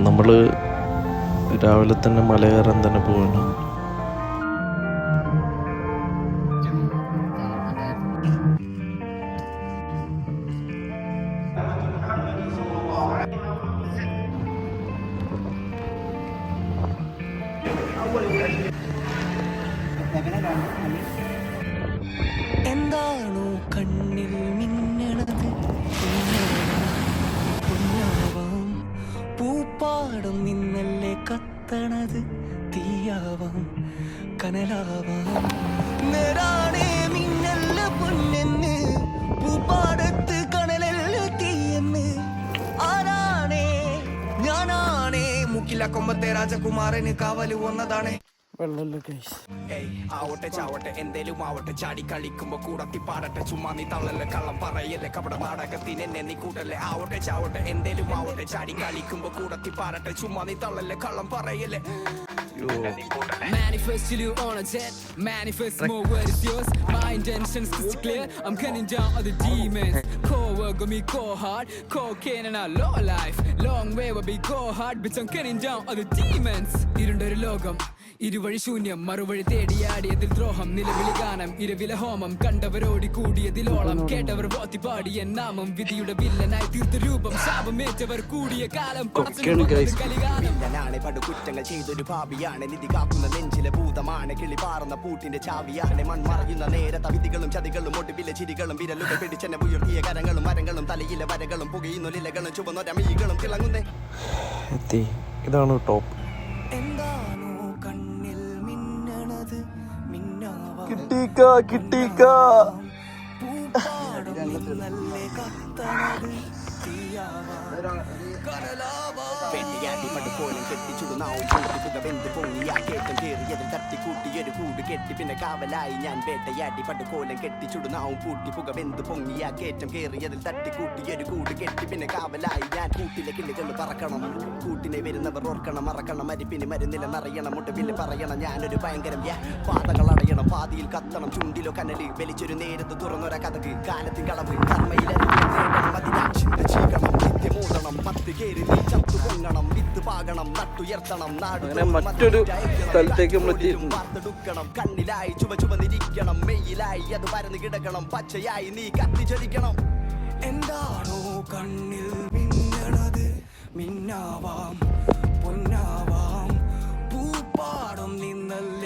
നമ്മൾ രാവിലെ തന്നെ മല കയറാൻ തന്നെ പോവാണ്. എന്താണോ കണ്ണിൽ മിന്നണത്, പൊന്നാവാം പൂപ്പാടം നിന്നല്ലേ കത്തണത്, തീയാവാം കനലാവാം. നേരാണേ മിന്നല്ല പൊന്നെന്ന്, പൂപ്പാടത്ത് കനലല്ല തീയെന്ന്. ആരാണേ ഞാനാണേ, മുക്കില കൊമ്പത്തെ രാജകുമാരന് കാവല് വന്നതാണേ. ആവട്ടെ ചാവട്ടെ എന്തേലും ആവട്ടെ, ചാടി കളിക്കുമ്പോ കൂടത്തി പാടട്ടെ, ചുമ്മാ നീ തള്ളല്ലേ കള്ളം പറയല്ലേ, കപട നാടകത്തിന് എന്നെ നീ കൂട്ടല്ലേ. ആവട്ടെ ചാവട്ടെ എന്തേലും ആവട്ടെ, ചാടി കളിക്കുമ്പോ കൂടത്തി പാടട്ടെ, ചുമ്മാ നീ തള്ളല്ലേ കള്ളം പറയല്ലേ. Manifest till you on a jet, manifest more where it's yours. My intentions crystal clear, I'm cutting down all the demons. Co-work with me, co-hard, cocaine and a low life. Long way will be go-hard, bitch I'm cutting down all the demons. ഇരുണ്ടൊരു ലോകം, ഇരുവഴി ശൂന്യം, മറുവഴി തേടിയാടിയതിൽ ദ്രോഹം, നിലവിളി ഗാനം ഇരവിലെ ഹോമം, കണ്ടവരോടി കൂടിയതിലോളം, കേട്ടവർ വാത്തി പാടിയ നാമം, വിധിയുടെ വില്ലനായി തീർത്ത രൂപം, ശാപമേറ്റവർ കൂടിയ കാലം. വില്ലനാണ് പടുകുറ്റങ്ങൾ ചെയ്തൊരു ഭാവിയാണ്, നിധി കാക്കുന്ന നെഞ്ചിലെ ഭൂതമാണ്, കിളി പാറുന്ന പൂട്ടിന്റെ ചാവിയാണ്, മൺമറയുന്ന നേരത്തെ വിധികളും ചതികളും ഒടുവിലെ ചിരികളും, വിരലുകൾ പിടിച്ചെന്നെ ഉയർത്തിയ കരങ്ങളും മരങ്ങളും, തലയിലെ വരകളും പുകയുന്ന ലീലകളും, ചുവന്നൊരമീകളും തിളങ്ങുന്നേ. ഇതാണ് ടോപ്പ്. എന്താണോ കണ്ണിൽ മിന്നണത്, പൂപ്പാടം നിന്നല്ലേ കത്തണത്, പെട്ടിയാട്ടി പടുക്കോലം കെട്ടിച്ചുടുന്നാവും കൂട്ടിപ്പുക വെന്ത് പൊങ്ങിയ കേട്ടം കേറിയതിൽ തട്ടിക്കൂട്ടിയൊരു കൂട് കെട്ടി, പിന്നെ കാവലായി ഞാൻ വേട്ടയാടി പടുക്കോലം കെട്ടിച്ചുടുന്നാവും പൂട്ടിപ്പുക വെന്ത് പൊങ്ങിയ കേറ്റം കേറിയതിൽ തട്ടിക്കൂട്ടിയൊരു കൂട് കെട്ടി, പിന്നെ കാവലായി ഞാൻ. കൂട്ടിലെ കിളികൾ പറക്കണം, കൂട്ടിനെ വരുന്നവർ ഓർക്കണം, മറക്കണം അരിപ്പിന് മരുന്നില നിറയണം, ഒടുവില് പറയണം ഞാനൊരു ഭയങ്കരം. പാതകൾ അടയണം, പാതിയിൽ കത്തണം, ചുണ്ടിലോ കനല് വലിച്ചൊരു നേരത്ത് തുറന്നൊര കഥക്, കാലത്തിൻ കളവ് കർമ്മയിലും പത്ത് കേറി നീ ചത്തു പൊങ്ങണം, വിത്ത് പാകണം, നട്ടുയർത്തണം, മറ്റൊരു സ്ഥലത്തേക്ക് വാർത്തെടുക്കണം, കണ്ണിലായി ചുവ ചുവന്നിരിക്കണം, മെയ്യിലായി അത് പരന്ന് കിടക്കണം, പച്ചയായി നീ കത്തിച്ചൊരിക്കണം. എന്താണോ കണ്ണിൽ മിന്നണത്, മിന്നാവാം പൊന്നാവാം, പൂപ്പാടം നിന്നല്ലേ